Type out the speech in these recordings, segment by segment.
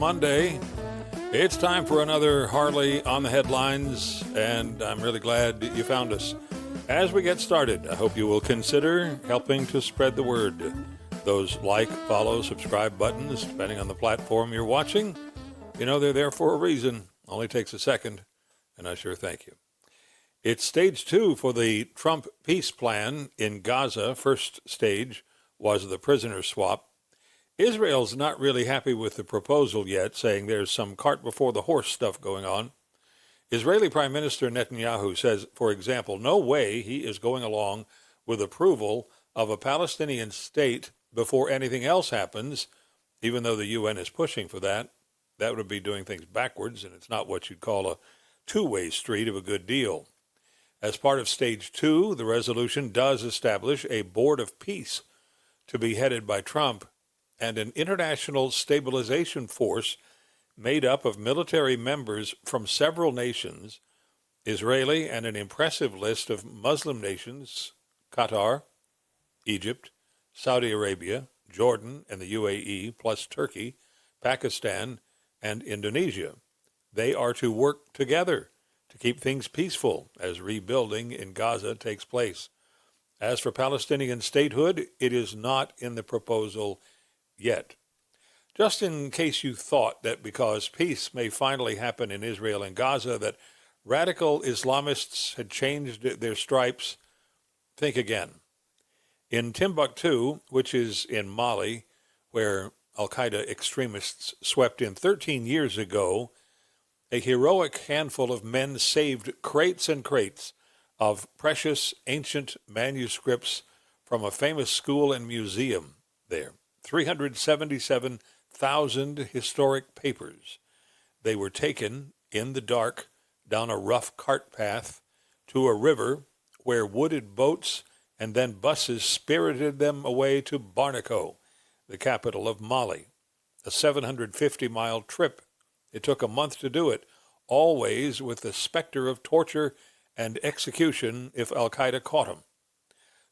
Monday. It's time for another Harley on the headlines, and I'm really glad you found us. As we get started, I hope you will consider helping to spread the word. Those like, follow, subscribe buttons, depending on the platform you're watching, you know they're there for a reason. Only takes a second, and I sure thank you. It's stage 2 for the Trump peace plan in Gaza. First stage was the prisoner swap. Israel's not really happy with the proposal yet, saying there's some cart before the horse stuff going on. Israeli Prime Minister Netanyahu says, for example, no way he is going along with approval of a Palestinian state before anything else happens, even though the UN is pushing for that. That would be doing things backwards, and it's not what you'd call a two-way street of a good deal. As part of stage 2, the resolution does establish a board of peace to be headed by Trump and an international stabilization force made up of military members from several nations, Israeli and an impressive list of Muslim nations, Qatar, Egypt, Saudi Arabia, Jordan, and the UAE, plus Turkey, Pakistan, and Indonesia. They are to work together to keep things peaceful as rebuilding in Gaza takes place. As for Palestinian statehood, it is not in the proposal yet. Just in case you thought that because peace may finally happen in Israel and Gaza that radical Islamists had changed their stripes, think again. In Timbuktu, which is in Mali, where al-Qaeda extremists swept in 13 years ago, a heroic handful of men saved crates and crates of precious ancient manuscripts from a famous school and museum there. 377,000 historic papers. They were taken in the dark down a rough cart path to a river where wooded boats and then buses spirited them away to Bamako, the capital of Mali. A 750-mile trip. It took a month to do it, always with the specter of torture and execution if al-Qaeda caught him.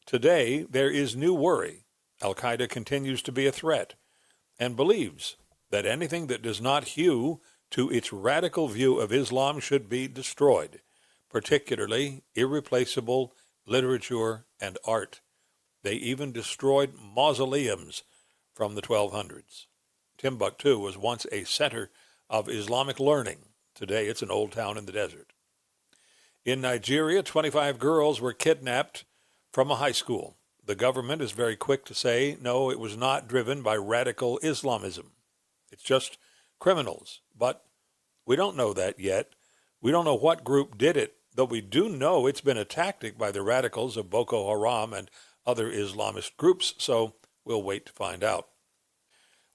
Today, there is new worry. Al-Qaeda continues to be a threat and believes that anything that does not hew to its radical view of Islam should be destroyed, particularly irreplaceable literature and art. They even destroyed mausoleums from the 1200s. Timbuktu was once a center of Islamic learning. Today it's an old town in the desert. In Nigeria, 25 girls were kidnapped from a high school. The government is very quick to say, no, it was not driven by radical Islamism. It's just criminals. But we don't know that yet. We don't know what group did it, though we do know it's been a tactic by the radicals of Boko Haram and other Islamist groups, so we'll wait to find out.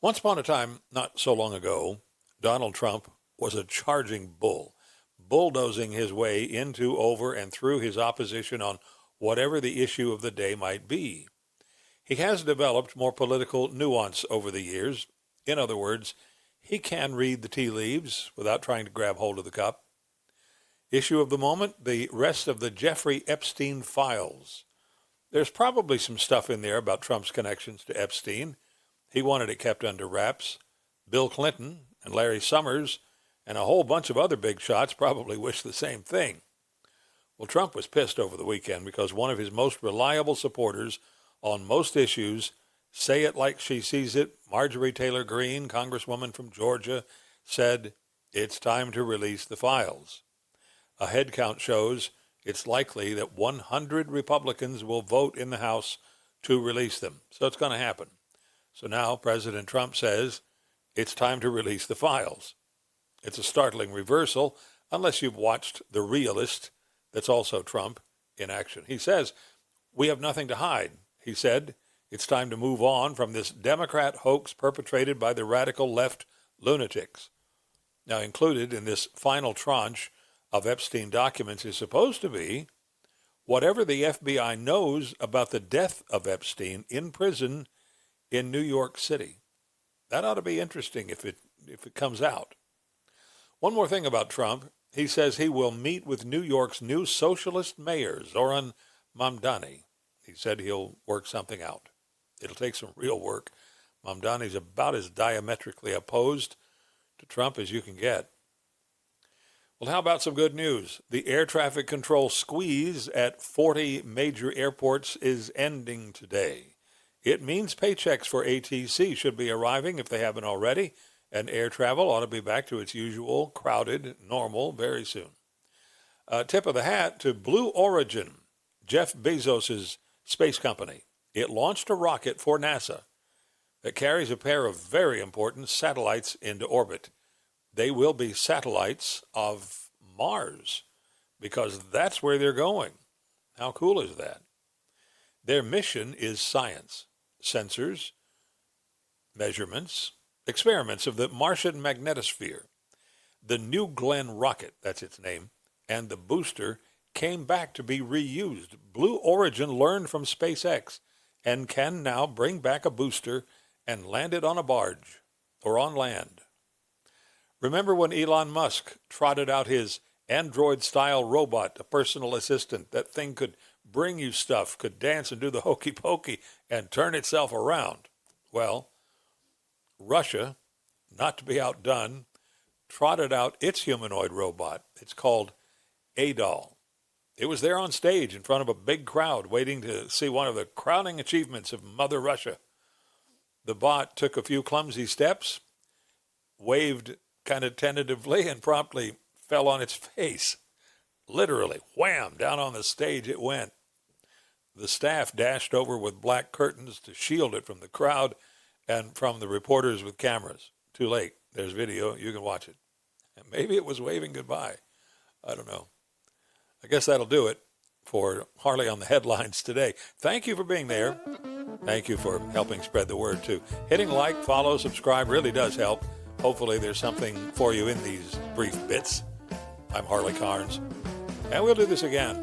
Once upon a time, not so long ago, Donald Trump was a charging bull, bulldozing his way into, over, and through his opposition on whatever the issue of the day might be. He has developed more political nuance over the years. In other words, he can read the tea leaves without trying to grab hold of the cup. Issue of the moment, the rest of the Jeffrey Epstein files. There's probably some stuff in there about Trump's connections to Epstein. He wanted it kept under wraps. Bill Clinton and Larry Summers and a whole bunch of other big shots probably wish the same thing. Well, Trump was pissed over the weekend because one of his most reliable supporters on most issues, say it like she sees it, Marjorie Taylor Greene, Congresswoman from Georgia, said it's time to release the files. A head count shows it's likely that 100 Republicans will vote in the House to release them. So it's going to happen. So now President Trump says it's time to release the files. It's a startling reversal, unless you've watched The Realist. That's also Trump in action. He says, we have nothing to hide. He said, it's time to move on from this Democrat hoax perpetrated by the radical left lunatics. Now, included in this final tranche of Epstein documents is supposed to be whatever the FBI knows about the death of Epstein in prison in New York City. That ought to be interesting if it comes out. One more thing about Trump. He says he will meet with New York's new socialist mayor, Zoran Mamdani. He said he'll work something out. It'll take some real work. Mamdani's about as diametrically opposed to Trump as you can get. Well, how about some good news? The air traffic control squeeze at 40 major airports is ending today. It means paychecks for ATC should be arriving if they haven't already, and air travel ought to be back to its usual crowded normal very soon. Tip of the hat to Blue Origin, Jeff Bezos' space company. It launched a rocket for NASA that carries a pair of very important satellites into orbit. They will be satellites of Mars because that's where they're going. How cool is that? Their mission is science, sensors, measurements, experiments of the Martian magnetosphere. The New Glenn rocket, that's its name, and the booster came back to be reused. Blue Origin learned from SpaceX and can now bring back a booster and land it on a barge or on land. Remember when Elon Musk trotted out his Android-style robot, a personal assistant? That thing could bring you stuff, could dance and do the hokey pokey and turn itself around. Well, Russia, not to be outdone, trotted out its humanoid robot. It's called Adol. It was there on stage in front of a big crowd waiting to see one of the crowning achievements of Mother Russia. The bot took a few clumsy steps, waved kind of tentatively, and promptly fell on its face. Literally, wham, down on the stage it went. The staff dashed over with black curtains to shield it from the crowd and from the reporters with cameras. Too late. There's video. You can watch it. And maybe it was waving goodbye. I don't know. I guess that'll do it for Harley on the Headlines today. Thank you for being there. Thank you for helping spread the word, too. Hitting like, follow, subscribe really does help. Hopefully there's something for you in these brief bits. I'm Harley Carnes, and we'll do this again.